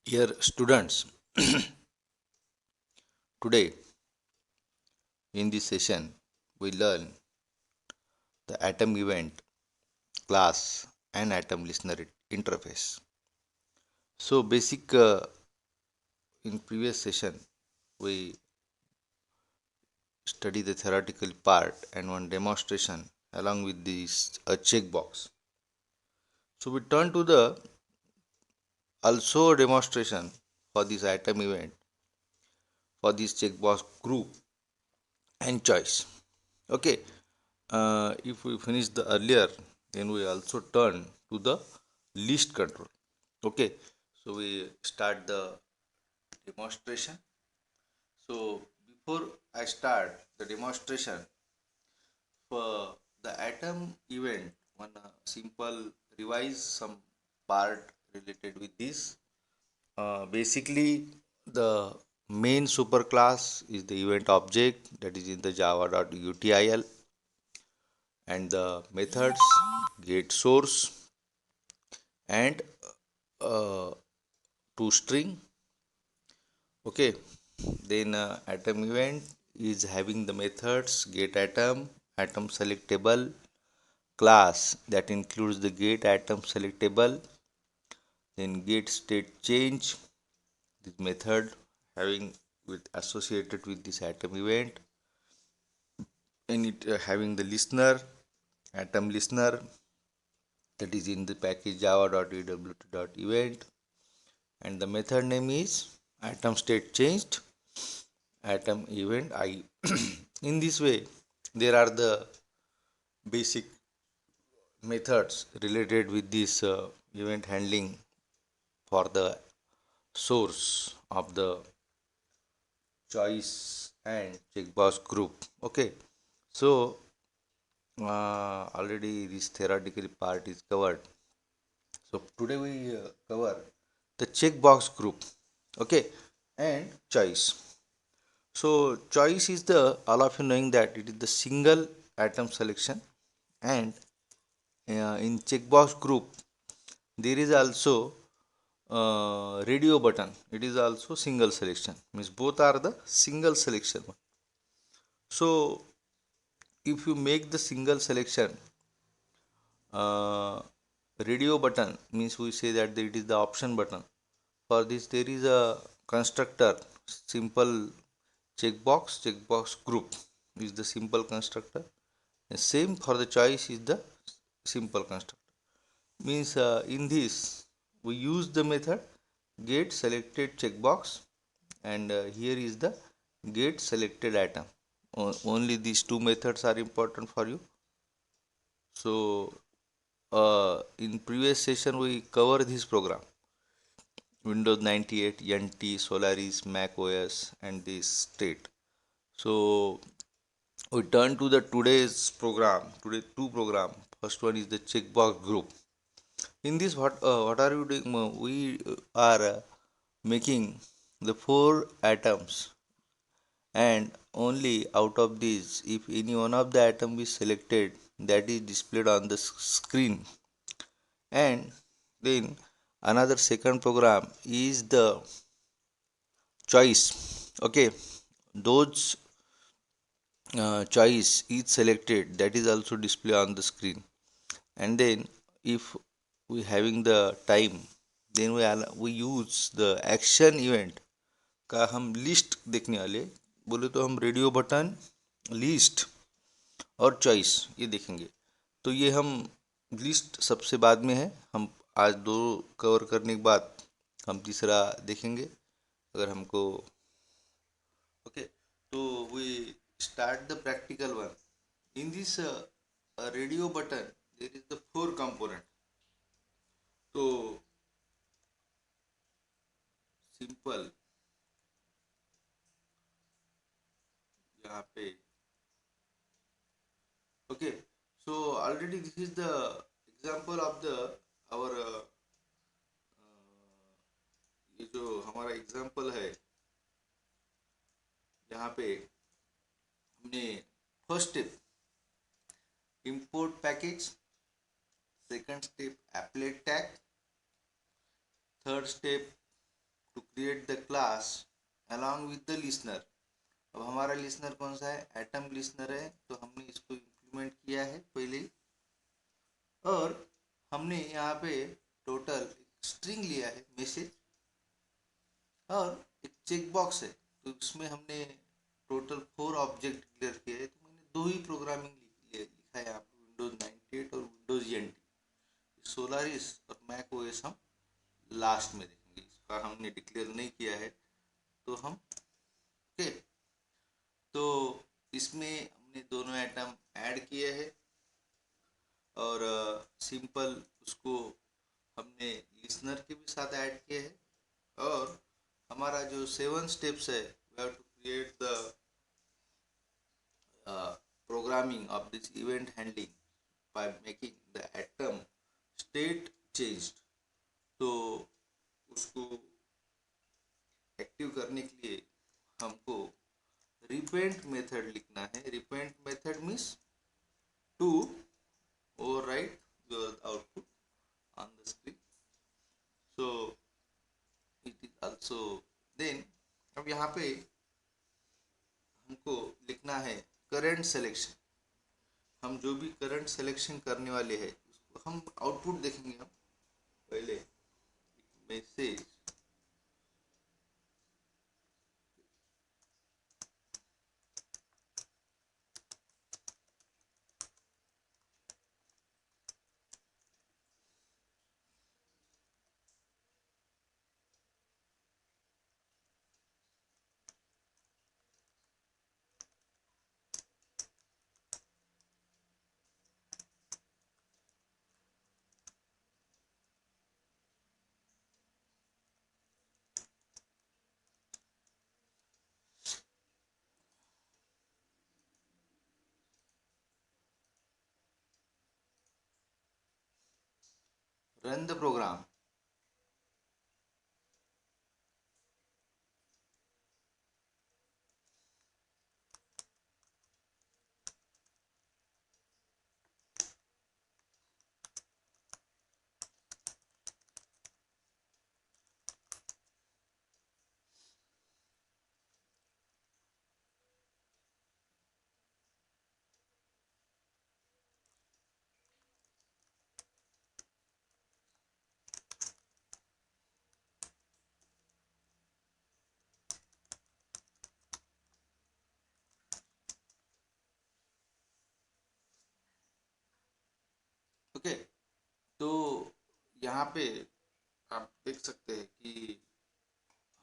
Dear students, today in this session we learn the atom event, class, and atom listener interface. So, basic in previous session we study the theoretical part and one demonstration along with this a checkbox. So, we turn to the also demonstration for this atom event for this checkbox group and choice. Okay, if we finish the earlier, then we also turn to the list control. Okay, so we start the demonstration. So before I start the demonstration for the atom event, one simple revise some part related with this. Basically, the main superclass is the event object that is in the java.util, and the methods get source and uh, to string. Okay, then atom event is having the methods get atom, atom selectable, class that includes the get atom selectable, then get state change, this method having with associated with this atom event, and it having the listener, atom listener, that is in the package java.ewt.event, and the method name is atom state changed atom event I. In this way, there are the basic methods related with this event handling for the source of the choice and checkbox group. Okay, so already this theoretical part is covered. So today we cover the checkbox group. Okay, and choice. So choice is the all of you knowing that it is the single atom selection, and in checkbox group there is also radio button. It is also single selection. Means both are the single selection. So if you make the single selection, uh, radio button means we say that it is the option button. For this there is a constructor simple checkbox group is the simple constructor. And same for the choice is the simple constructor. Means in this we use the method get selected checkbox, and here is the get selected atom. Only these two methods are important for you. So in previous session we cover this program Windows 98, NT, Solaris, Mac OS, and this state. So we turn to the today's program. Today two program. First one is the checkbox group. In this, what are you doing? We are making the four atoms, and only out of these, if any one of the atom is selected, that is displayed on the screen. And then another second program is the choice. Okay, those choice is selected, that is also display on the screen. And then if we having the time, then we use the action event का हम list देखने वाले, बोले तो हम radio button, list और choice ये देखेंगे. तो ये हम लिस्ट सबसे बाद में है, हम आज दो कवर करने के बाद हम तीसरा देखेंगे अगर हमको. ओके, तो we start the practical one. In this radio button there is the four component. तो सिंपल यहाँ पे. Okay, so already this is the example of the our ये जो हमारा एग्जाम्पल है, यहाँ पे हमने first step import package, second step applet tag, third step to create the class along with the listener. अब हमारा लिसनर कौन सा है, एटम लिसनर है, तो हमने इसको इम्प्लीमेंट किया है पहले ही। और हमने यहाँ पे टोटल स्ट्रिंग लिया है मैसेज, और एक चेक बॉक्स है, तो उसमें हमने टोटल 4 ऑब्जेक्ट डिक्लेयर किए हैं। तो मैंने दो ही प्रोग्रामिंग लिखा है यहाँ पे, विंडोज 98 और विंडोज ENT। सोलारिस और मैक ओएस हम लास्ट में देखेंगे, इसका हमने डिक्लेयर नहीं किया है। तो हम ओके, तो इसमें हमने दोनों आइटम ऐड किए हैं, और सिंपल उसको हमने लिसनर के भी साथ ऐड किए हैं। और हमारा जो 7 स्टेप्स है, we have to create the programming of this event handling by making the atom state changed। तो उसको एक्टिव करने के लिए हमको रिपेंट मेथड लिखना है। Repaint method means to overwrite your output on the screen, so it is also then। अब यहाँ पे हमको लिखना है करंट सिलेक्शन। हम जो भी करंट सिलेक्शन करने वाले हैं उसको हम आउटपुट देखेंगे। हम पहले message run the program। Okay, तो यहाँ पे आप देख सकते हैं कि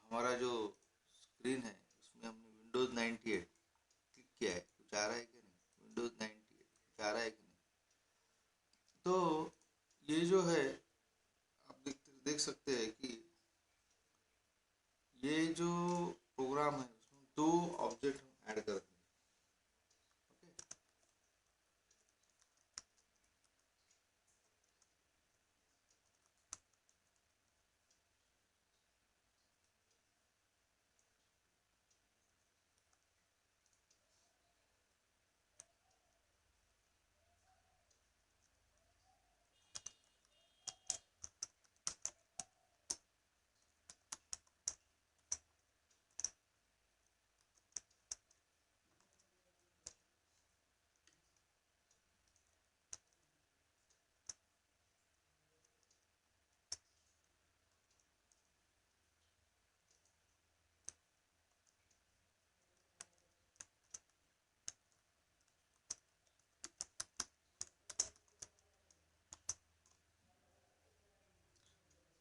हमारा जो स्क्रीन है उसमें हमने विंडोज 98 क्लिक किया है। कुछ आ रहा है कि नहीं, विंडोज 98 कुछ आ रहा है कि नहीं। तो ये जो है आप देख सकते हैं कि ये जो प्रोग्राम है उसमें दो ऑब्जेक्ट हम ऐड कर देंगे।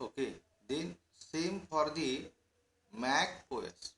Okay, then same for the Mac OS।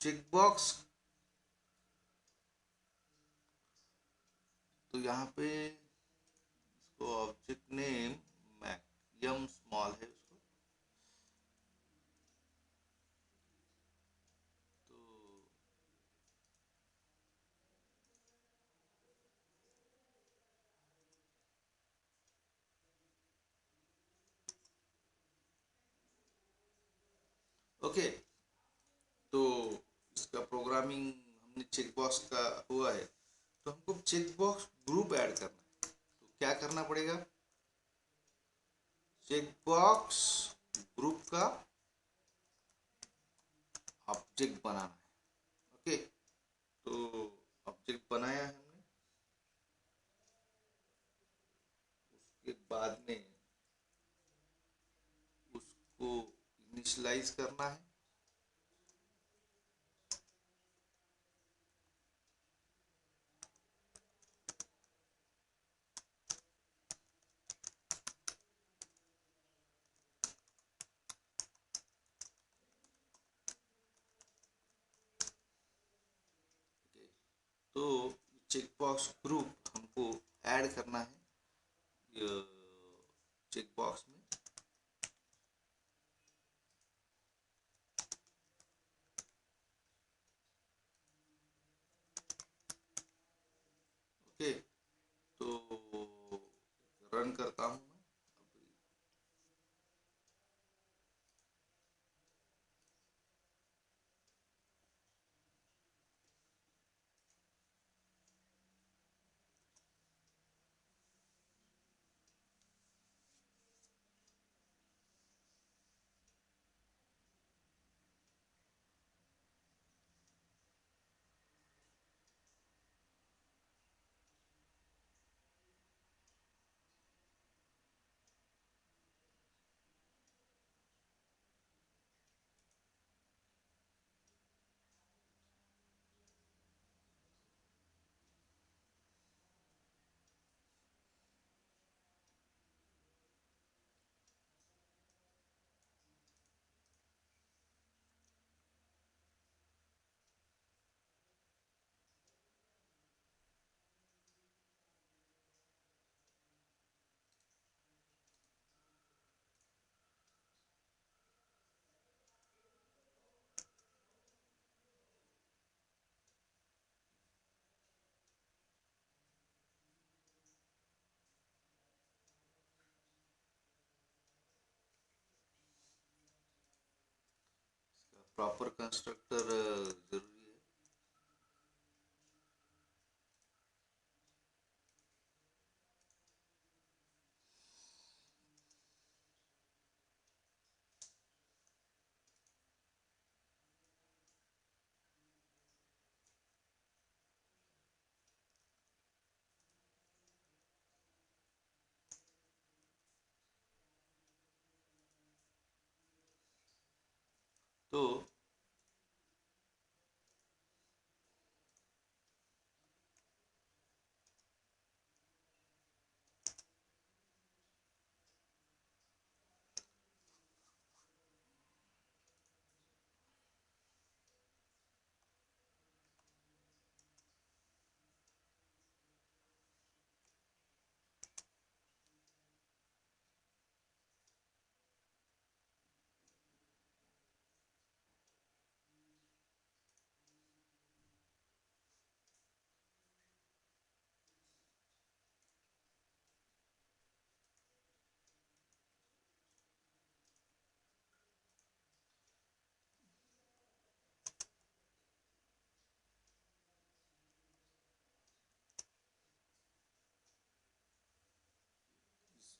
Checkbox, तो यहाँ पे इसको ऑब्जेक्ट नेम मैक्सिमम स्मॉल है उसको, तो ओके। तो इसका प्रोग्रामिंग हमने चेकबॉक्स का हुआ है, तो हमको चेकबॉक्स ग्रुप ऐड करना है। तो क्या करना पड़ेगा, चेकबॉक्स ग्रुप का ऑब्जेक्ट बनाना है। ओके, तो ऑब्जेक्ट बनाया है हमने, उसके बाद में उसको इनिशियलाइज करना है। ओके, तो चेकबॉक्स ग्रुप हमको ऐड करना है चेकबॉक्स में। ओके, तो रन करता हूँ मैं अभी। प्रॉपर कंस्ट्रक्टर जरूरी है। तो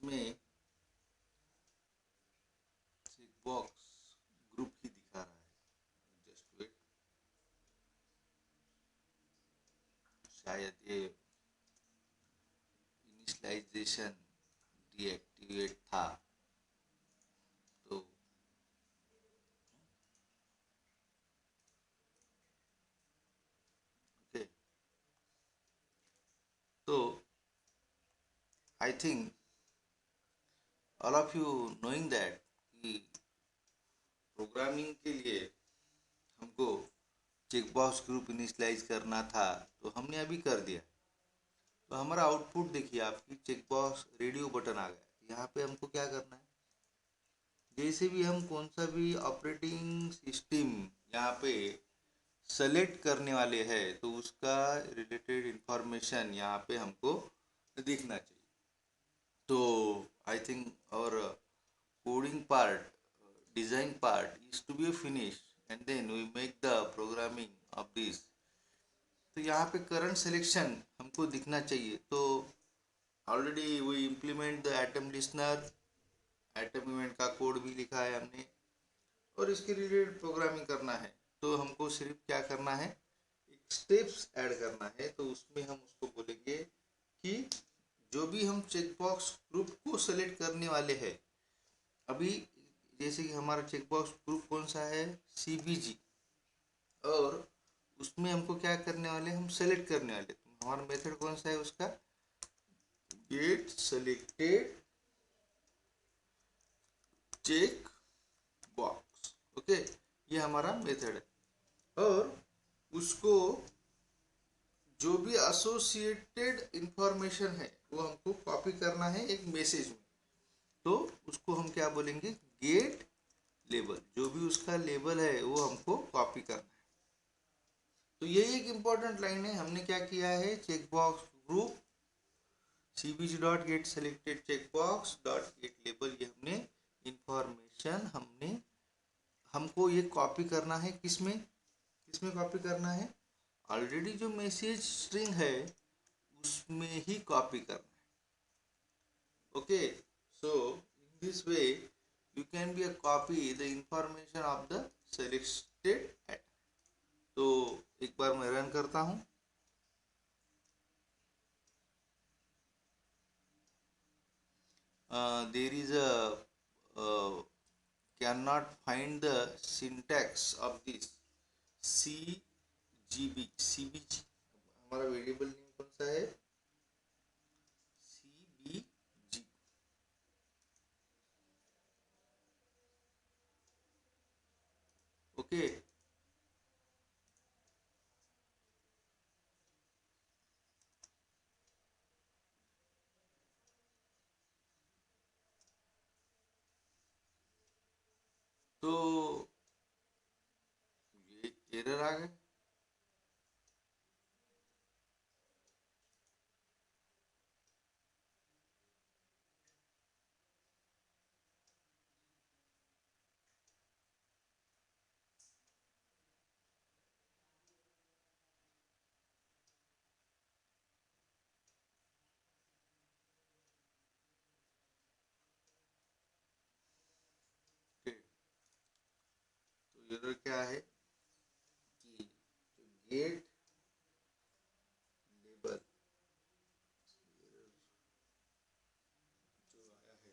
इसमें चेकबॉक्स ग्रुप ही दिखा रहा है, जस्ट वेट, शायद ये इनिशियलाइजेशन डीएक्टिवेट था, तो ओके। तो I think all of you knowing that कि प्रोग्रामिंग के लिए हमको चेक बॉक्स ग्रुप इनिशियलाइज करना था, तो हमने अभी कर दिया। तो हमारा आउटपुट देखिए, आपकी चेक बॉक्स रेडियो बटन आ गया। यहाँ पे हमको क्या करना है, जैसे भी हम कौन सा भी ऑपरेटिंग सिस्टम यहाँ पे सेलेक्ट करने वाले हैं, तो उसका रिलेटेड इंफॉर्मेशन यहाँ पे हमको दिखना चाहिए। तो आई थिंक और coding part, design part is to be finished, and then we make the programming of this. तो यहाँ पे करंट सिलेक्शन हमको दिखना चाहिए। तो already we implement the item listener, item event का कोड भी लिखा है हमने, और इसके रिलेटेड प्रोग्रामिंग करना है। तो हमको सिर्फ क्या करना है, एक स्टेप्स ऐड करना है। तो उसमें हम उसको बोलेंगे कि जो भी हम चेकबॉक्स ग्रुप को सेलेक्ट करने वाले हैं, अभी जैसे कि हमारा चेकबॉक्स ग्रुप कौन सा है, CBG, और उसमें हमको क्या करने वाले, हम सेलेक्ट करने वाले। तो हमारा मेथड कौन सा है उसका, get selected check box. Okay, ये हमारा मेथड है। और उसको जो भी एसोसिएटेड इंफॉर्मेशन है वो हमको कॉपी करना है एक मैसेज में। तो उसको हम क्या बोलेंगे, गेट लेबल। जो भी उसका लेबल है वो हमको कॉपी करना है। तो यही एक इम्पॉर्टेंट लाइन है। हमने क्या किया है, check box group cbg dot get selected check box dot get label, ये हमने इंफॉर्मेशन हमको ये कॉपी करना है। किसमें किसमें कॉपी करना है, ऑलरेडी जो मैसेज स्ट्रिंग है उसमें ही कॉपी करना है। Okay, so in this way you can be a copy the information of the selected atom. तो एक बार मैं रन करता हूँ। There is a cannot find the syntax of this CBG। हमारा वेरिएबल नेम कौन सा है, CBG। ओके, तो ये एरर आ गए। तो एरर क्या है कि जो गेट लेबल जो आया है,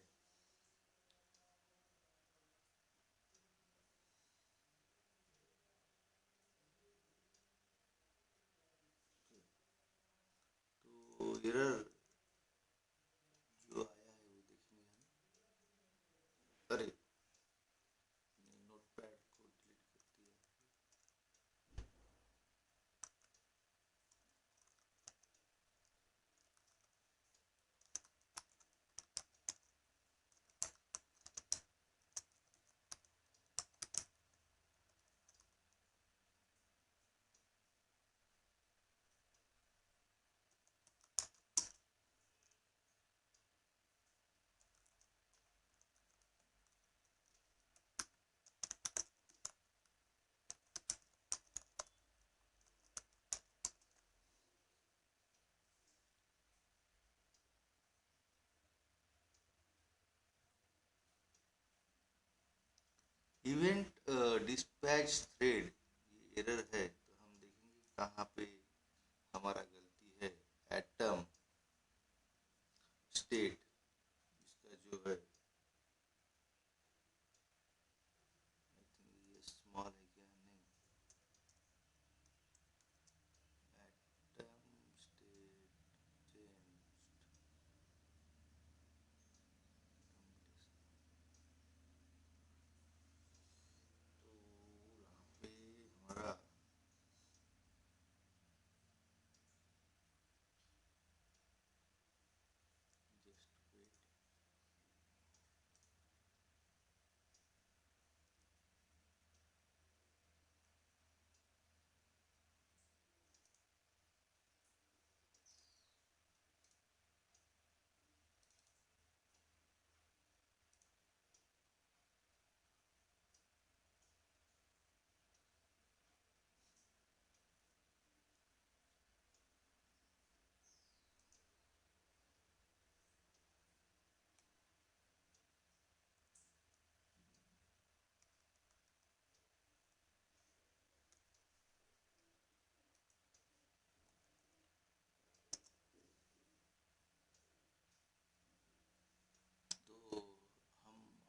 तो एरर जो आया है वो देखेंगे हम। अरे, नोटपैड को डिलीट कर दिया। इवेंट डिस्पैच थ्रेड, ये एरर है। तो हम देखेंगे कहाँ पे हमारा गलती है। एटम स्टेट, इसका जो है, आई थिंक ये स्मॉल है क्या, नहीं, एटम स्टेट चेंज। तो यहाँ पे हमारा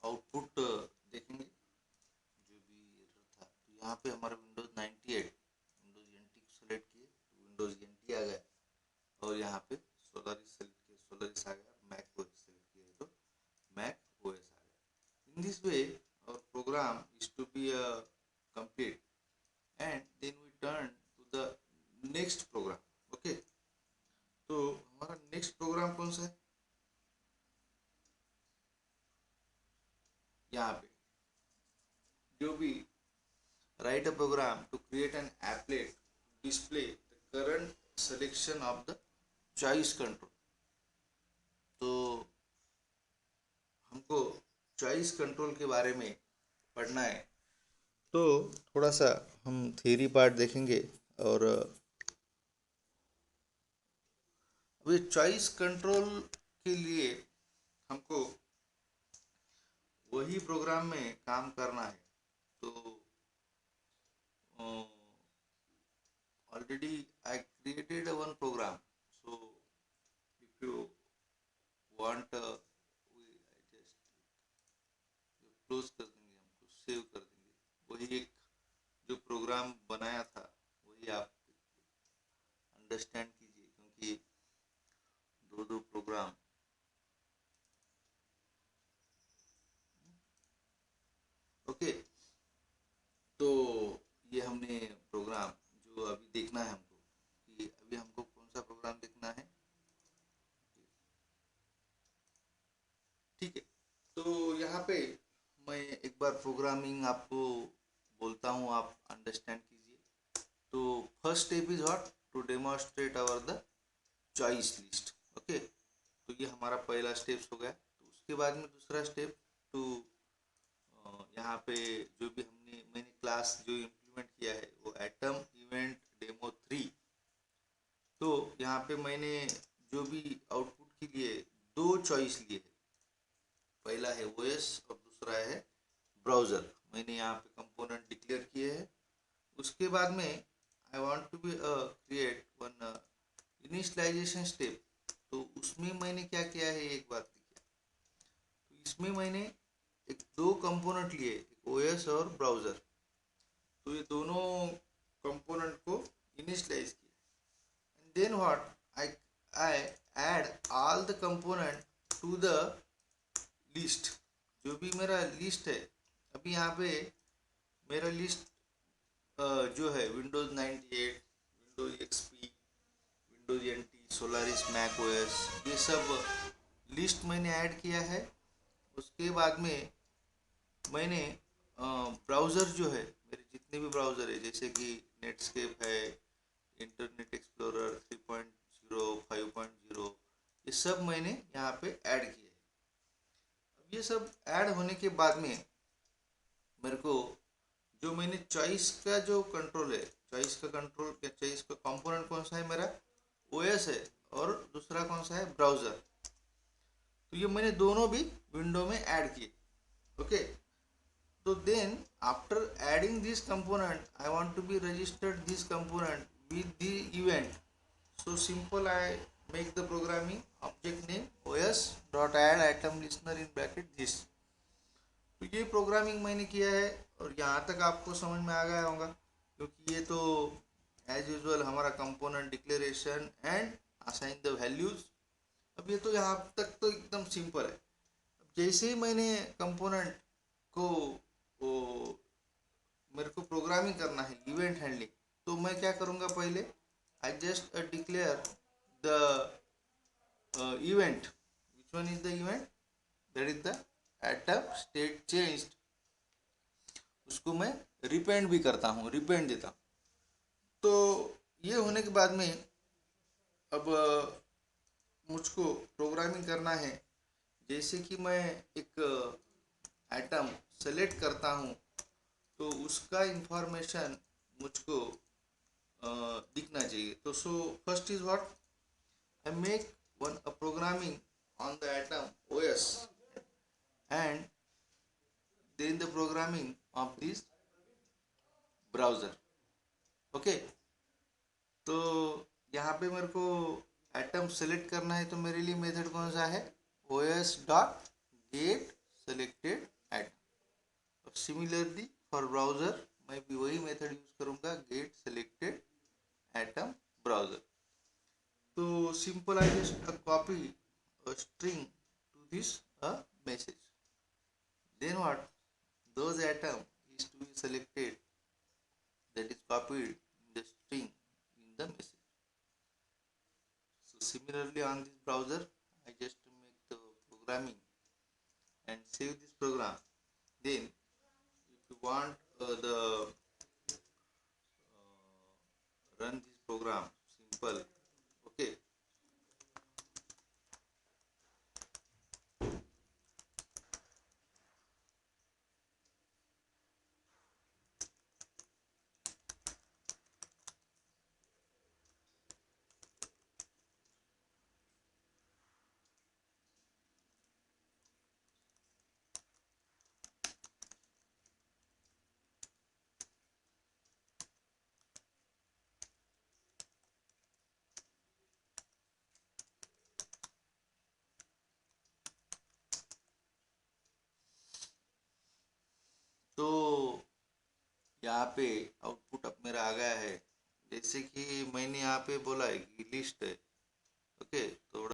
आउटपुट देखेंगे जो भी एरर था। तो यहाँ पे हमारा विंडोज़ 98 विंडोज़ एनटी को सेलेक्ट किए तो विंडोज़ एनटी आ गया, और यहाँ पे सोलारिस सेलेक्ट किया सोलारिस आ गया, मैक ओएस सेलेक्ट किया तो मैक ओएस आ गया। In this way our program is to be complete, and then we turn to the next program. Okay, तो हमारा नेक्स्ट प्रोग्राम कौन सा है? यहाँ पे जो भी write a program to create an applet to display the current selection of the choice control. तो हमको चॉइस कंट्रोल के बारे में पढ़ना है, तो थोड़ा सा हम थ्योरी पार्ट देखेंगे। और अभी चॉइस कंट्रोल के लिए हमको वही प्रोग्राम में काम करना है। तो already I created one program, so if you want just close कर देंगे, हमको सेव कर देंगे। वही एक जो प्रोग्राम बनाया था वही आप अंडरस्टैंड कीजिए, क्योंकि दो प्रोग्राम। ओके, तो ये हमने प्रोग्राम जो अभी देखना है हमको, कि अभी हमको कौन सा प्रोग्राम देखना है। ठीक है, तो यहाँ पे मैं एक बार प्रोग्रामिंग आपको बोलता हूँ, आप अंडरस्टैंड कीजिए। तो first step is what, to demonstrate our the choice list. Okay, तो ये हमारा पहला स्टेप्स हो गया। तो उसके बाद में दूसरा स्टेप, टू यहाँ पे जो भी मैंने क्लास जो इम्प्लीमेंट किया है वो एटम इवेंट डेमो 3। तो यहाँ पे मैंने जो भी आउटपुट के लिए दो चॉइस लिए है, पहला है ओएस और दूसरा है ब्राउज़र। मैंने यहाँ पे कंपोनेंट डिक्लेयर किए हैं। उसके बाद में I want to be create one initialization step. तो उसमें मैंने क्या किया है एक बार देखिए। तो इसमें मैंने एक दो कंपोनेंट लिए, एक ओएस और ब्राउज़र। तो ये दोनों कंपोनेंट को इनिशियलाइज किया, and then what, I I add all the component to the list. जो भी मेरा लिस्ट है, अभी यहाँ पे मेरा लिस्ट जो है Windows 98, Windows XP, Windows NT, Solaris, Mac OS, ये सब लिस्ट मैंने ऐड किया है। उसके बाद में मैंने ब्राउज़र जो है, मेरे जितने भी ब्राउज़र है, जैसे कि नेटस्केप है, इंटरनेट एक्सप्लोरर 3.0, 5.0, ये सब मैंने यहाँ पे ऐड किया है। अब ये सब ऐड होने के बाद में मेरे को जो मैंने चॉइस का जो कंट्रोल है, चॉइस का कंट्रोल क्या, चॉइस का कंपोनेंट कौन सा है, मेरा ओएस है, और दूसरा कौन सा है, ब्राउज़र। तो ये मैंने दोनों भी विंडो में ऐड किए। Okay, so then after adding this component, I want to be registered this component with the event. So simple, I make the programming object name os dot add item listener in bracket this. तो ये programming मैंने किया है, और यहाँ तक आपको समझ में आ गया होगा, क्योंकि ये तो एज यूजुअल हमारा component declaration and assign the values. अब ये तो यहाँ तक तो एकदम सिंपल है। जैसे ही मैंने कंपोनेंट को वो मेरे को प्रोग्रामिंग करना है, इवेंट हैंडलिंग, तो मैं क्या करूँगा, पहले I just declare the event. Which one is the event, that is the atom state changed. उसको मैं रिपेंड भी करता हूँ, रिपेंड देता हूँ। तो ये होने के बाद में अब मुझको प्रोग्रामिंग करना है। जैसे कि मैं एक एटम सेलेक्ट करता हूँ, तो उसका इंफॉर्मेशन मुझको दिखना चाहिए। तो so first is what, I make one a programming on the Atom OS and then the programming of this browser. Okay, तो यहाँ पे मेरे को एटम सेलेक्ट करना है, तो मेरे लिए मेथड कौन सा है, os dot get selected atom. Similarly for browser मैं भी वही मेथड यूज करूंगा, gate selected atom browser. So simple, I just copy a string to this message. Then what? Those atom is to be selected, that is copied in the string in the message. So similarly on this browser, I just make the programming and save this program. Then if you want the run this program simple, okay. तो यहाँ पे output अब मेरा आ गया है, जैसे कि मैंने यहाँ पे बोला है कि लिस्ट है, ओके। तो